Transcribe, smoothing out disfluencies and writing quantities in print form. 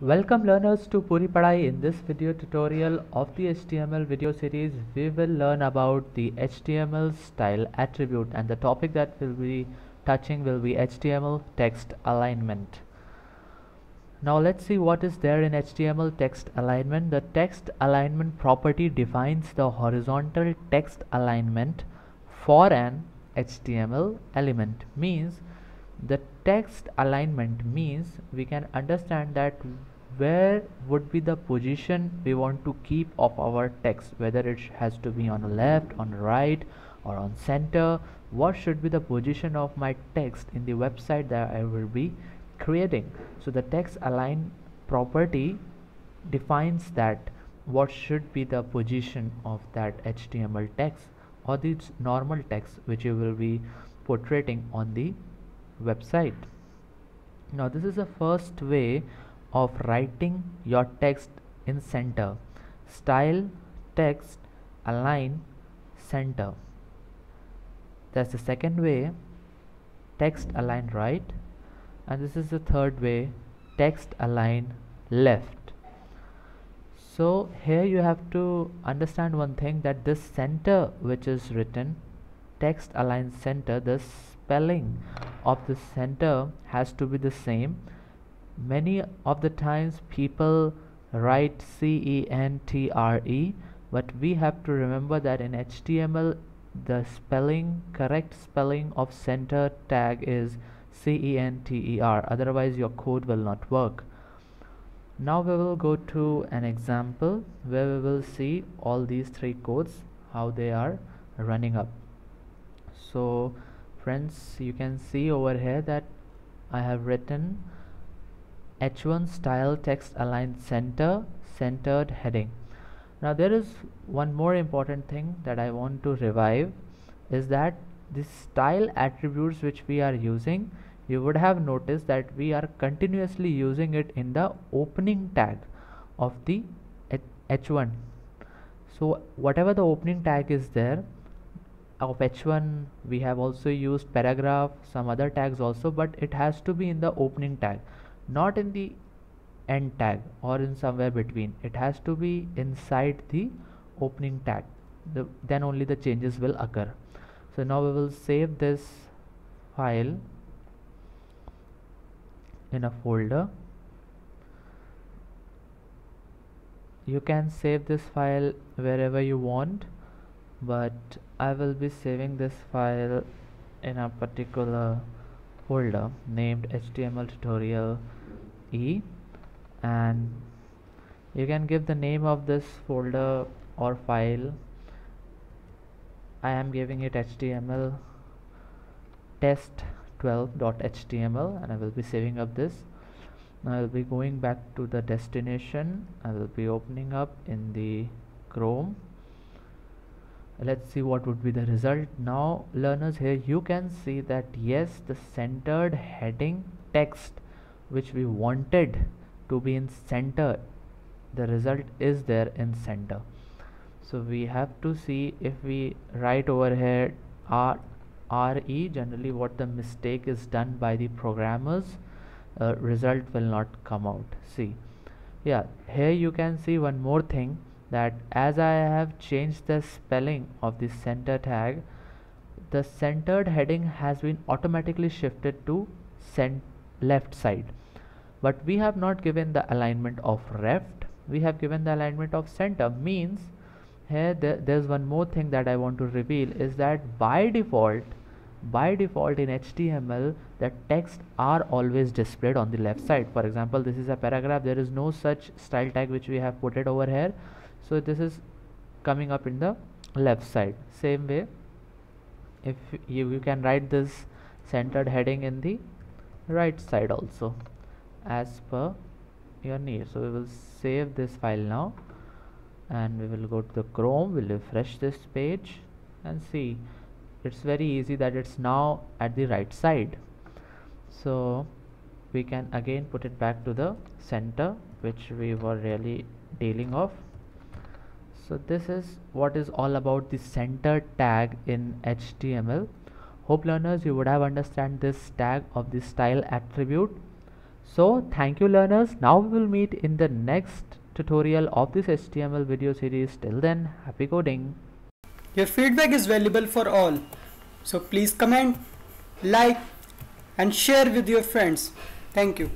Welcome learners to Puri Padhai. In this video tutorial of the HTML video series, we will learn about the HTML style attribute, and the topic that we'll be touching will be HTML text alignment. Now let's see what is there in HTML text alignment. The text alignment property defines the horizontal text alignment for an HTML element. Means the text alignment means we can understand that where would be the position we want to keep of our text, whether it has to be on the left, on the right, or on center. What should be the position of my text in the website that I will be creating? So the text align property defines that what should be the position of that HTML text or the normal text which you will be portraying on the website. Now this is the first way of writing your text in center. Style text align center. That's the second way, text align right, and this is the third way, text align left. So here you have to understand one thing, that this center which is written text align center, the spelling of the center has to be the same. Many of the times people write CENTRE, but we have to remember that in HTML the correct spelling of center tag is CENTER, otherwise your code will not work. Now we will go to an example where we will see all these three codes, how they are running up. So friends, you can see over here that I have written H1 style text align center, centered heading. Now there is one more important thing that I want to revive, is that the style attributes which we are using, you would have noticed that we are continuously using it in the opening tag of the H1. So whatever the opening tag is there of H1, we have also used paragraph, some other tags also, but it has to be in the opening tag, not in the end tag or in somewhere between. It has to be inside the opening tag, then only the changes will occur. So now we will save this file in a folder. You can save this file wherever you want, but I will be saving this file in a particular folder named HTML tutorial E, and you can give the name of this folder or file. I am giving it HTML test12.html, and I will be saving up this. Now I will be going back to the destination. I will be opening up in the Chrome. Let's see what would be the result. Now learners, here you can see that yes, the centered heading text which we wanted to be in center, the result is there in center. So we have to see, if we write over here RE, generally what the mistake is done by the programmers, result will not come out. See, yeah, here you can see one more thing, that as I have changed the spelling of the center tag, the centered heading has been automatically shifted to left side, but we have not given the alignment of left, we have given the alignment of center. Means here there's one more thing that I want to reveal, is that by default in HTML the text are always displayed on the left side. For example, this is a paragraph, there is no such style tag which we have put it over here, so this is coming up in the left side. Same way, if you can write this centered heading in the right side also as per your need. So we will save this file now, and we will go to the Chrome, we'll refresh this page and see, it's very easy that it's now at the right side. So we can again put it back to the center which we were really dealing of. So this is what is all about the center tag in HTML. Hope learners, you would have understand this tag of the style attribute. So thank you learners. Now we will meet in the next tutorial of this HTML video series. Till then, happy coding. Your feedback is valuable for all. So please comment, like and share with your friends. Thank you.